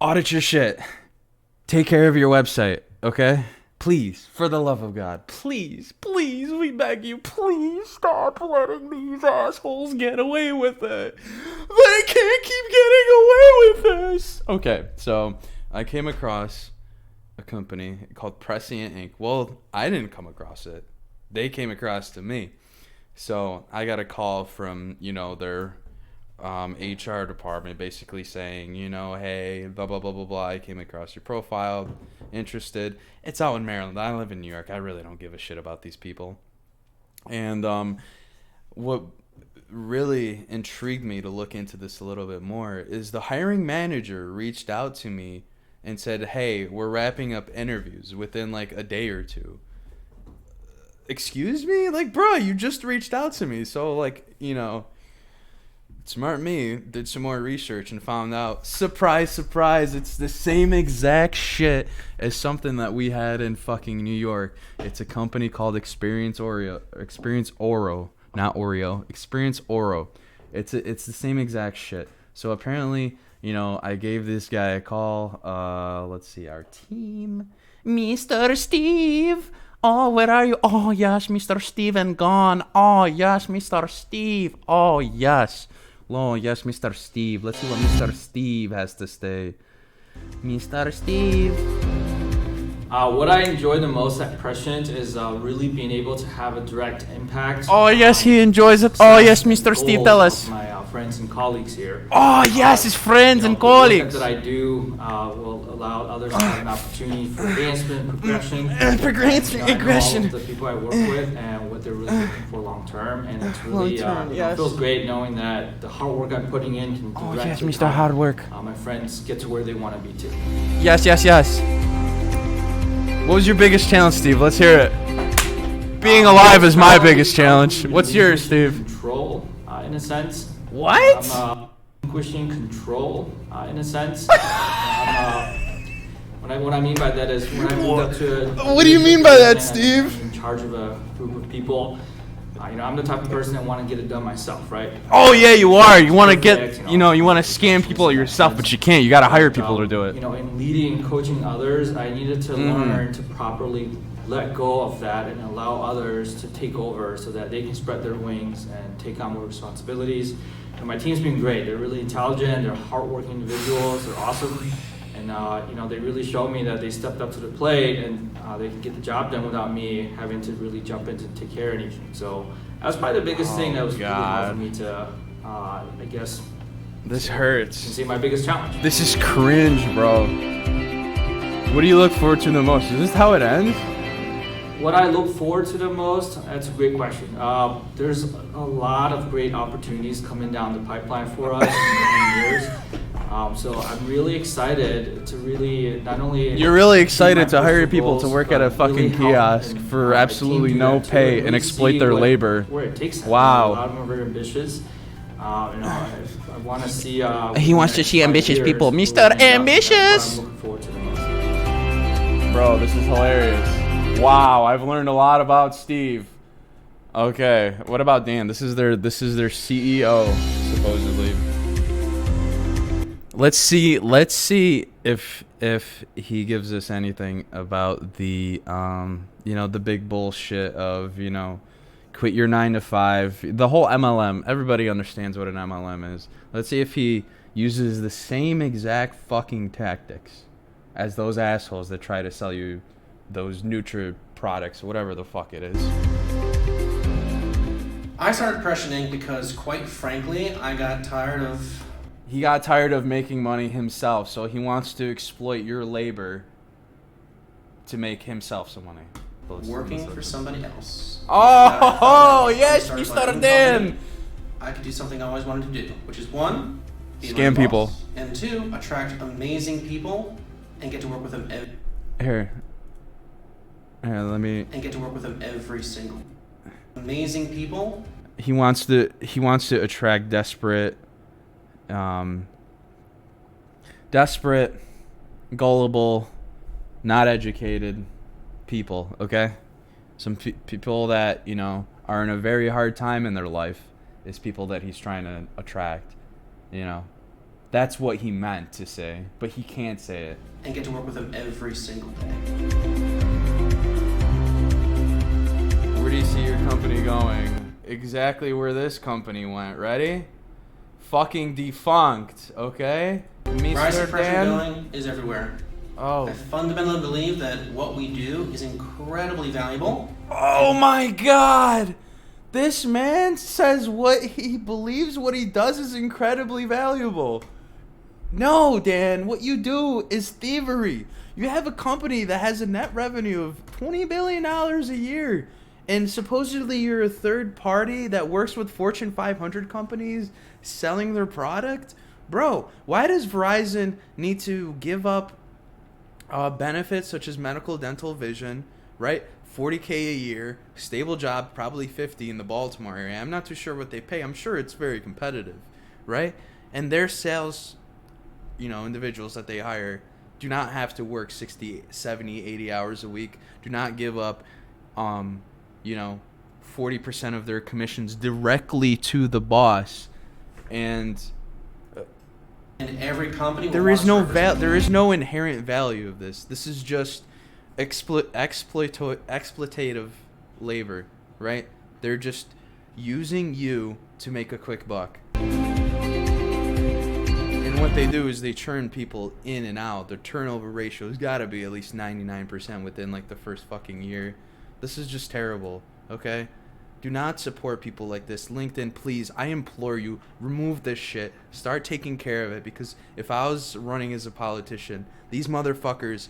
Audit your shit. Take care of your website, okay? Please, for the love of God, please, we beg you, please stop letting these assholes get away with it. They can't keep getting away with this. Okay, so I came across a company called Prescient Inc. Well, I didn't come across it. They came across to me. So I got a call from, their HR department basically saying, hey, blah, blah, blah, blah, blah. I came across your profile, interested. It's out in Maryland. I live in New York. I really don't give a shit about these people. And what really intrigued me to look into this a little bit more is the hiring manager reached out to me and said, hey, we're wrapping up interviews within like a day or two. Excuse me? Like, bro, you just reached out to me. So, like, smart me did some more research and found out, surprise, surprise, it's the same exact shit as something that we had in fucking New York. It's a company called Experience Oro. It's the same exact shit. So apparently, I gave this guy a call. Let's see, our team, Mr. Steve. Oh, where are you? Oh, yes, Mr. Steven gone. Oh, yes, Mr. Steve. Oh, yes. Oh, yes, Mr. Steve. Let's see what Mr. Steve has to say. Mr. Steve. What I enjoy the most at Prescient is really being able to have a direct impact. Oh, yes, he enjoys it. Oh, yes, Mr. Steve, tell us. My friends and colleagues here. Oh, yes, his friends and colleagues. The work that I do will allow others to have an opportunity for advancement, progression. Progression. The people I work with and what they're really looking for long term. And it's really, it feels great knowing that the hard work I'm putting in can directly yes, Mr. Hard Work. My friends get to where they want to be too. Yes, yes, yes. What was your biggest challenge, Steve? Let's hear it. Being alive is my biggest challenge. What's yours, Steve? Control, in a sense. What? I'm relinquishing control, in a sense. What I mean by that is when I moved up to. What do you mean by that, Steve? I'm in charge of a group of people. I'm the type of person that want to get it done myself, right? Oh yeah, you are. You want to get, you want to scam people yourself, but you can't. You got to hire people to do it. In leading and coaching others, I needed to learn to properly let go of that and allow others to take over so that they can spread their wings and take on more responsibilities. And my team's been great. They're really intelligent. They're hardworking individuals. They're awesome. And they really showed me that they stepped up to the plate and they can get the job done without me having to really jump in to take care of anything. So that was probably the biggest thing that was really hard for me to, I guess. This hurts. Say my biggest challenge. This is cringe, bro. What do you look forward to the most? Is this how it ends? What I look forward to the most? That's a great question. There's a lot of great opportunities coming down the pipeline for us in the coming years. So I'm really excited to really not only. You're really excited to hire people to work at a fucking kiosk for absolutely no pay and exploit their labor. Where it takes. Wow. A lot of them are very ambitious. I want to see. He wants to see ambitious people, Mr. Ambitious. I'm looking forward to the most. Bro, this is hilarious. Wow, I've learned a lot about Steve. Okay, what about Dan? This is their CEO, supposedly. Let's see if he gives us anything about the the big bullshit of, quit your 9 to 5. The whole MLM, everybody understands what an MLM is. Let's see if he uses the same exact fucking tactics as those assholes that try to sell you those Nutri products, whatever the fuck it is. I started Prescient Inc. because, quite frankly, I got tired of... He got tired of making money himself, so he wants to exploit your labor to make himself some money. Working for somebody else. Oh, yes, Mr. Dan! I could do something I always wanted to do, which is 1, scam people, and 2, attract amazing people and get to work with them Here, let me... And get to work with them every single... Amazing people. He wants to attract desperate, gullible, not educated people, okay? Some people that, are in a very hard time in their life is people that he's trying to attract, That's what he meant to say, but he can't say it. And get to work with them every single day. Where do you see your company going? Exactly where this company went. Ready? Fucking defunct, okay? Rising Mr. pressure Dan? billing is everywhere. Oh. I fundamentally believe that what we do is incredibly valuable. Oh my god! This man says what he believes what he does is incredibly valuable. No, Dan, what you do is thievery. You have a company that has a net revenue of $20 billion a year, and supposedly you're a third party that works with Fortune 500 companies selling their product? Bro, why does Verizon need to give up benefits such as medical, dental, vision, right? $40K a year, stable job, probably 50 in the Baltimore area. I'm not too sure what they pay. I'm sure it's very competitive, right? And their sales, individuals that they hire do not have to work 60, 70, 80 hours a week. Do not give up, 40% of their commissions directly to the boss. And every company will there is no represent there is no inherent value of this. This is just exploitative labor, right? They're just using you to make a quick buck. And what they do is they churn people in and out. Their turnover ratio has got to be at least 99% within like the first fucking year. This is just terrible, okay? Do not support people like this. LinkedIn, please, I implore you, remove this shit. Start taking care of it, because if I was running as a politician, these motherfuckers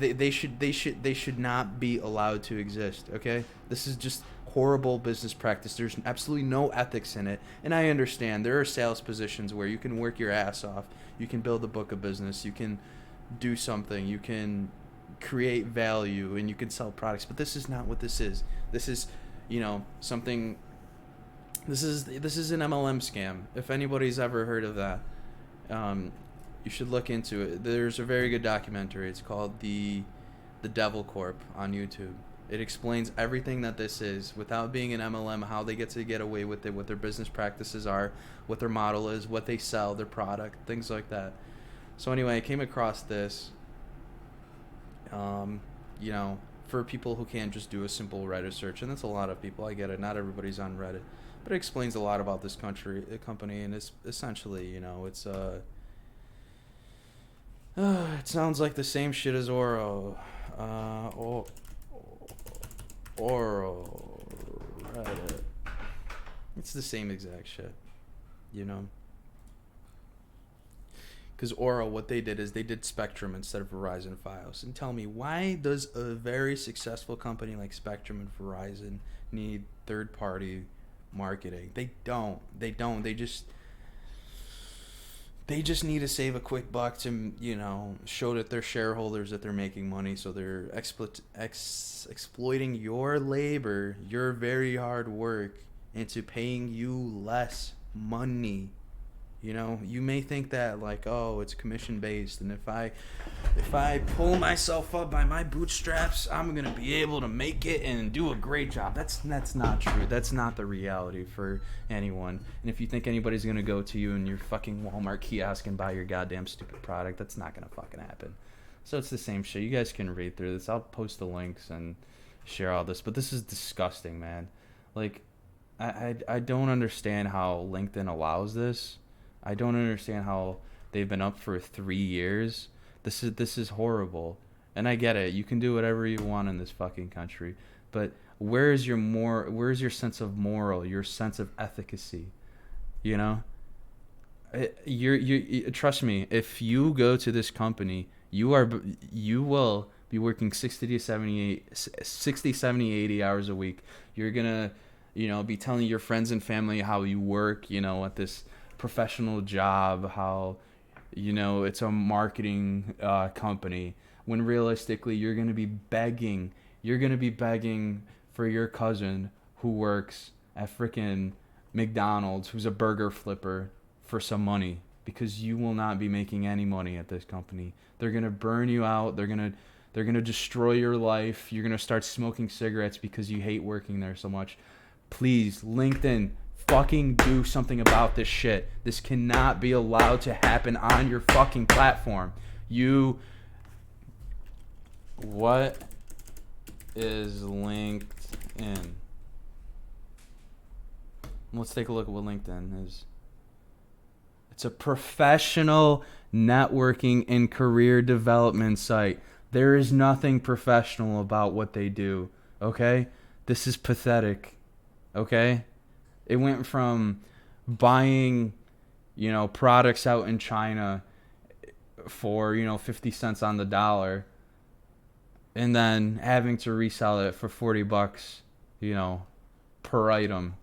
they should not be allowed to exist, okay? This is just horrible business practice. There's absolutely no ethics in it. And I understand there are sales positions where you can work your ass off. You can build a book of business. You can do something. You can create value, and you can sell products, but this is not what this is. This is something. This is an MLM scam. If anybody's ever heard of that, you should look into it. There's a very good documentary. It's called the Devil Corp on YouTube. It explains everything that this is without being an MLM, how they get away with it, what their business practices are, what their model is, what they sell, their product, things like that. So anyway, I came across this. For people who can't just do a simple Reddit search, and that's a lot of people, I get it, not everybody's on Reddit, but it explains a lot about this company, and it's essentially, it's it sounds like the same shit as Oro, Reddit. It's the same exact shit, Because Oro, what they did is they did Spectrum instead of Verizon Fios. And tell me, why does a very successful company like Spectrum and Verizon need third-party marketing? They don't. They just need to save a quick buck to, show that their shareholders that they're making money. So they're exploiting your labor, your very hard work, into paying you less money. You may think that it's commission based, and if I pull myself up by my bootstraps, I'm gonna be able to make it and do a great job. That's not true. That's not the reality for anyone. And if you think anybody's gonna go to you in your fucking Walmart kiosk and buy your goddamn stupid product, that's not gonna fucking happen. So it's the same shit. You guys can read through this. I'll post the links and share all this, but this is disgusting, man. I don't understand how LinkedIn allows this. I don't understand how they've been up for 3 years. This is horrible. And I get it. You can do whatever you want in this fucking country. But where's your sense of moral, your sense of efficacy? You trust me, if you go to this company, you will be working 60, 70, 80 hours a week. You're going to, be telling your friends and family how you work, at this professional job, how it's a marketing company, when realistically you're going to be begging for your cousin who works at frickin' McDonald's, who's a burger flipper, for some money, because you will not be making any money at this company. They're going to burn you out. They're going to destroy your life. You're going to start smoking cigarettes because you hate working there so much. Please, LinkedIn, fucking do something about this shit. This cannot be allowed to happen on your fucking platform. What is LinkedIn? Let's take a look at what LinkedIn is. It's a professional networking and career development site. There is nothing professional about what they do, okay? This is pathetic, okay? It went from buying, products out in China for, 50 cents on the dollar and then having to resell it for $40, per item,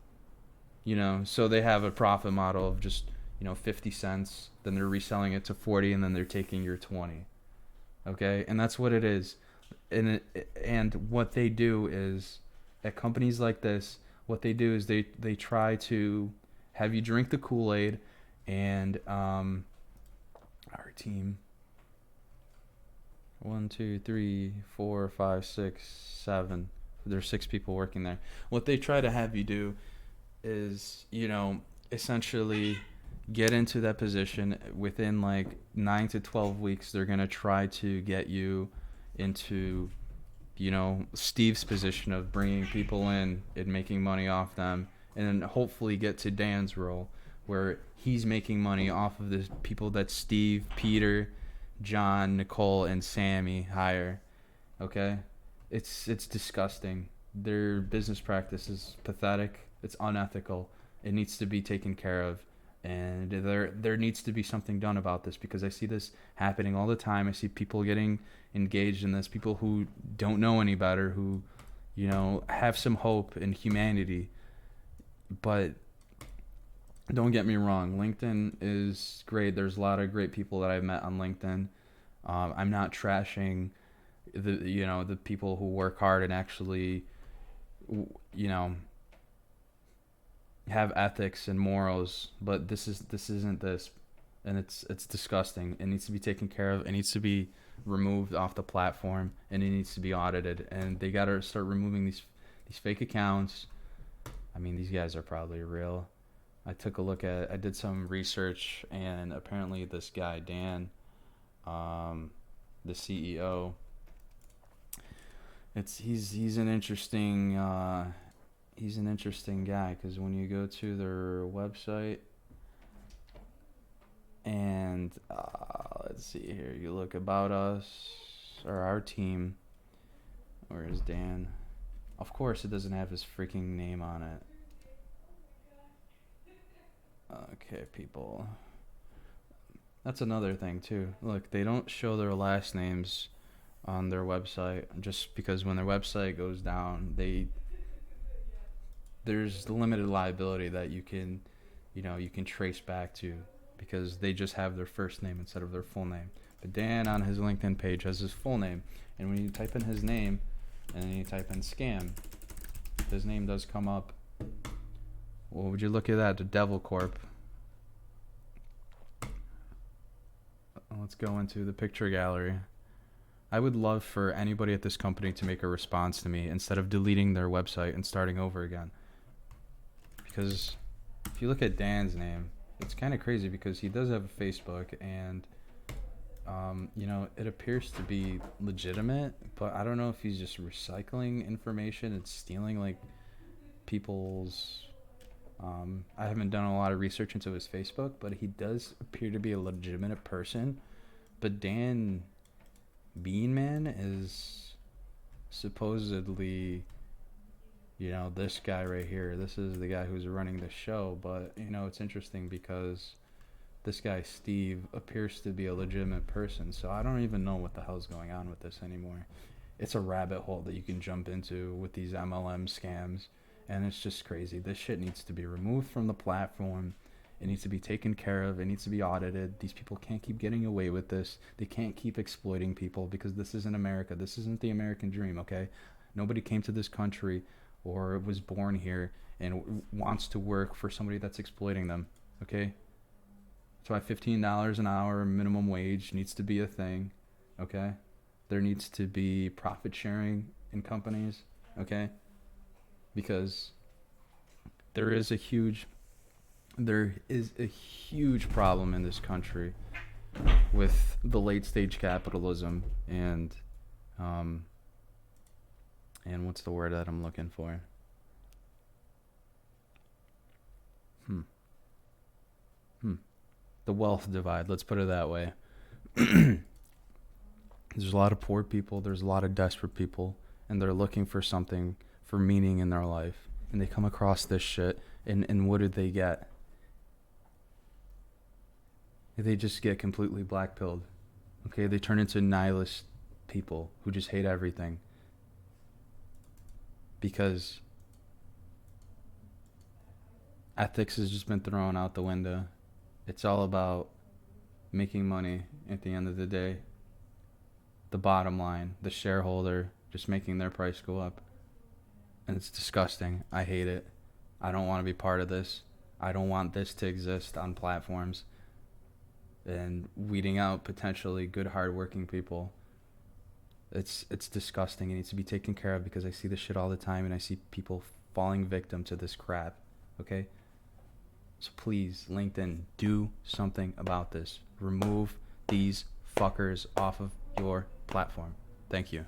so they have a profit model of just, 50 cents, then they're reselling it to 40 and then they're taking your 20. Okay? And that's what it is. And what they do is at companies like this, what they do is they try to have you drink the Kool-Aid and our team 1, 2, 3, 4, 5, 6, 7. There's 6 people working there. What they try to have you do is, essentially get into that position within like 9 to 12 weeks. They're going to try to get you into, Steve's position of bringing people in and making money off them, and then hopefully get to Dan's role where he's making money off of the people that Steve, Peter, John, Nicole, and Sammy hire. Okay? It's disgusting. Their business practice is pathetic. It's unethical. It needs to be taken care of. And there needs to be something done about this, because I see this happening all the time. I see people getting engaged in this, people who don't know any better, who, have some hope in humanity. But don't get me wrong, LinkedIn is great. There's a lot of great people that I've met on LinkedIn. I'm not trashing the people who work hard and actually, have ethics and morals, but this isn't this, and it's disgusting. It needs to be taken care of. It needs to be removed off the platform, and it needs to be audited. And they got to start removing these fake accounts. I mean, these guys are probably real. I did some research, and apparently this guy Dan, the CEO, he's an interesting guy, because when you go to their website and let's see here, you look about us or our team, where is Dan? Of course it doesn't have his freaking name on it. Okay, people. That's another thing too. Look, they don't show their last names on their website, just because when their website goes down, there's limited liability that you can trace back to, because they just have their first name instead of their full name. But Dan on his LinkedIn page has his full name, and when you type in his name and then you type in scam, his name does come up. Well, would you look at that, the Devil Corp. Let's go into the picture gallery. I would love for anybody at this company to make a response to me instead of deleting their website and starting over again. Because if you look at Dan's name, it's kind of crazy, because he does have a Facebook, and it appears to be legitimate, but I don't know if he's just recycling information and stealing like people's. I haven't done a lot of research into his Facebook, but he does appear to be a legitimate person. But Dan Beanman is supposedly, this guy right here. This is the guy who's running the show. But, it's interesting because this guy, Steve, appears to be a legitimate person. So I don't even know what the hell's going on with this anymore. It's a rabbit hole that you can jump into with these MLM scams. And it's just crazy. This shit needs to be removed from the platform. It needs to be taken care of. It needs to be audited. These people can't keep getting away with this. They can't keep exploiting people, because this isn't America. This isn't the American dream, okay? Nobody came to this country or was born here and wants to work for somebody that's exploiting them, okay? That's why $15 an hour minimum wage needs to be a thing, okay? There needs to be profit sharing in companies, okay? Because there is a huge there is a huge problem in this country with the late stage capitalism and what's the word that I'm looking for? The wealth divide, let's put it that way. There's a lot of poor people, there's a lot of desperate people, and they're looking for something, for meaning in their life. And they come across this shit, and what do they get? They just get completely black-pilled. Okay, they turn into nihilist people who just hate everything. Because ethics has just been thrown out the window. It's all about making money at the end of the day. The bottom line, the shareholder just making their price go up. And it's disgusting. I hate it. I don't want to be part of this. I don't want this to exist on platforms. And weeding out potentially good, hardworking people. It's disgusting. It needs to be taken care of because I see this shit all the time and I see people falling victim to this crap. Okay? So please, LinkedIn, do something about this. Remove these fuckers off of your platform. Thank you.